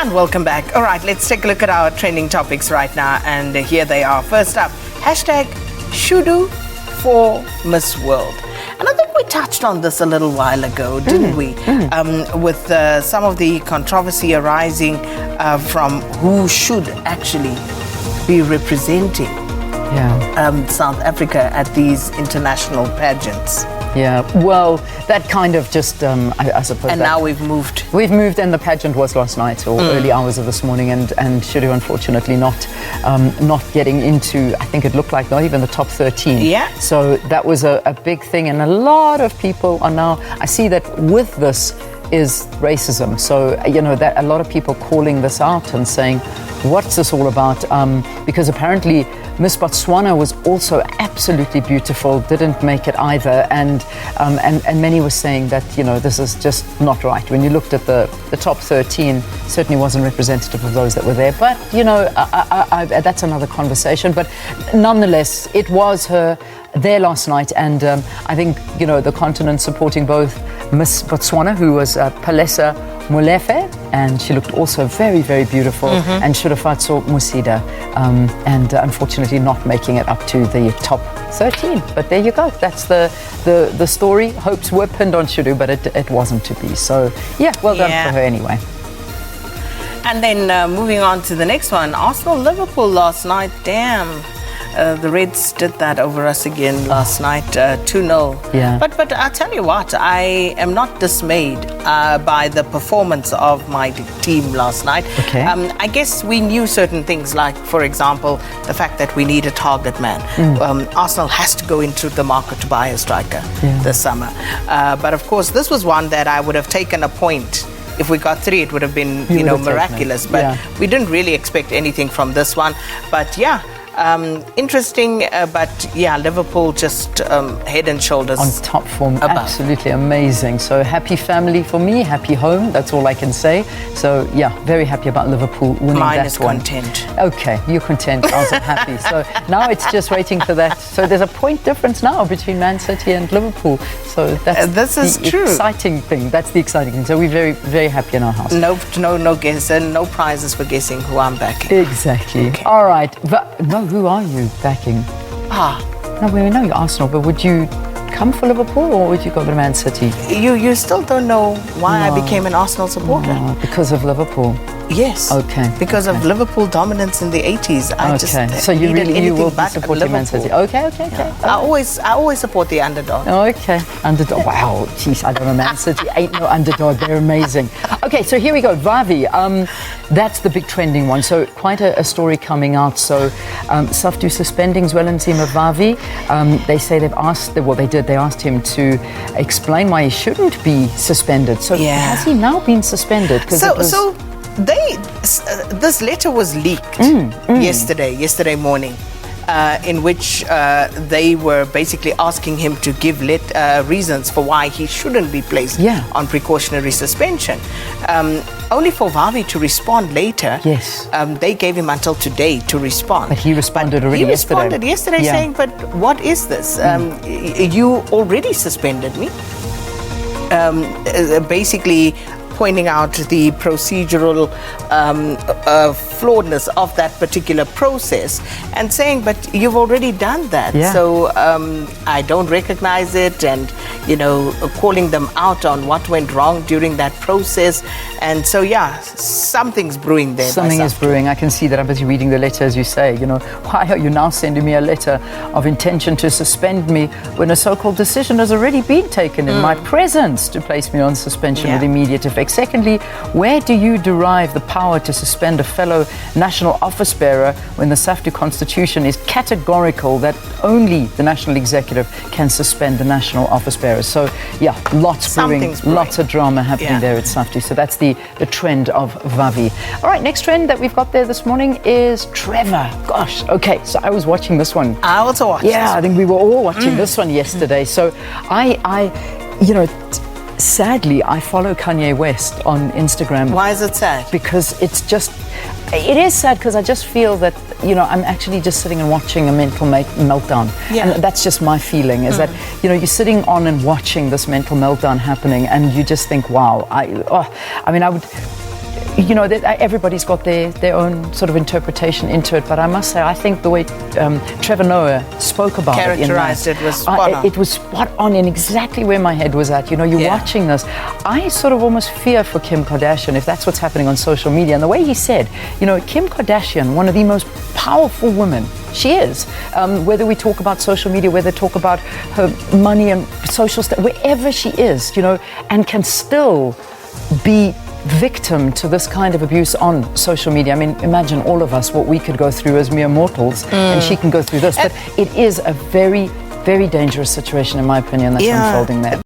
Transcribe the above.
And welcome back. All right, let's take a look at our trending topics right now. And here they are. First up, hashtag Shudu for Miss World. And I think we touched on this a little while ago, didn't we? With some of the controversy arising from who should actually be representing South Africa at these international pageants. Yeah, well, that kind of just, I suppose. And now we've moved. We've moved, and the pageant was last night or early hours of this morning, and Shudu unfortunately not getting into, I think it looked like not even the top 13. Yeah. So that was a big thing, and a lot of people are now, I see that with this is racism. So, you know, that a lot of people calling this out and saying, what's this all about? Because apparently Miss Botswana was also absolutely beautiful, didn't make it either, and many were saying that, you know, this is just not right. When you looked at the top 13, certainly wasn't representative of those that were there. But, you know, that's another conversation. But nonetheless, it was her there last night, and I think, you know, the continent supporting both Miss Botswana, who was Palesa Molefe, and she looked also very, very beautiful, and Shurafatso Musida, and unfortunately not making it up to the top 13. But there you go. That's the story. Hopes were pinned on Shudu, but it wasn't to be. So, yeah, well done for her anyway. And then moving on to the next one, Arsenal-Liverpool last night. Damn. The Reds did that over us again last night, 2-0. Yeah. But I'll tell you what, I am not dismayed by the performance of my team last night. Okay. I guess we knew certain things, like, for example, the fact that we need a target man. Arsenal has to go into the market to buy a striker this summer. But of course, this was one that I would have taken a point. If we got 3, it would have been, you know, miraculous. But we didn't really expect anything from this one. But yeah. Interesting, but yeah, Liverpool just head and shoulders on top form, above. Absolutely amazing. So happy family for me, happy home, that's all I can say. So yeah, very happy about Liverpool winning that one. Mine is content. Okay, you're content, I was happy. So now it's just waiting for that. So there's a point difference now between Man City and Liverpool. So that's the exciting thing. That's the exciting thing. So we're very, very happy in our house. No guess, and no prizes for guessing who I'm backing. Exactly. Okay. All right. No, who are you backing? No, we know you're Arsenal, but would you come for Liverpool or would you go to Man City? You still don't know why I became an Arsenal supporter. No, because of Liverpool. Yes. Okay. Because of Liverpool dominance in the 80s. I just so you will but support Man City. Okay. Yeah. I always support the underdog. Okay. Underdog. Wow. Jeez, I don't know. Man City ain't no underdog. They're amazing. Okay, so here we go. Vavi. That's the big trending one. So quite a story coming out. So Vavi Suspending Zwelinzima Vavi. They say they've asked. Well, they did. They asked him to explain why he shouldn't be suspended. So has he now been suspended? This letter was leaked yesterday morning, in which they were basically asking him to give reasons for why he shouldn't be placed on precautionary suspension. Only for Vavi to respond later. Yes. They gave him until today to respond. But he responded already yesterday. He responded yesterday saying, but what is this? You already suspended me. Basically pointing out the procedural flawedness of that particular process and saying, but you've already done that. So I don't recognize it, and, you know, calling them out on what went wrong during that process. And so, something's brewing there. Something is brewing. I can see that. I'm busy reading the letter, as you say. You know, why are you now sending me a letter of intention to suspend me when a so-called decision has already been taken in my presence to place me on suspension with immediate effect? Secondly, where do you derive the power to suspend a fellow national office bearer when the SAFTU constitution is categorical that only the national executive can suspend the national office bearer? So, lots brewing, lots of drama happening there at SAFTU. So that's the trend of Vavi. All right, next trend that we've got there this morning is Trevor. Gosh, okay, so I was watching this one. I also watched this. I think we were all watching this one yesterday. So sadly, I follow Kanye West on Instagram. Why is it sad? Because it is sad because I just feel that, you know, I'm actually just sitting and watching a mental meltdown. And that's just my feeling, is that, you know, you're sitting on and watching this mental meltdown happening and you just think, wow, you know, everybody's got their own sort of interpretation into it, but I must say, I think the way Trevor Noah spoke about characterized it was spot on. It was spot on in exactly where my head was at. You know, you're watching this. I sort of almost fear for Kim Kardashian if that's what's happening on social media. And the way he said, you know, Kim Kardashian, one of the most powerful women, she is. Whether we talk about social media, whether we talk about her money and social stuff, wherever she is, you know, and can still be victim to this kind of abuse on social media. I mean, imagine all of us what we could go through as mere mortals, and she can go through this. But it is a very, very dangerous situation, in my opinion, that's unfolding there.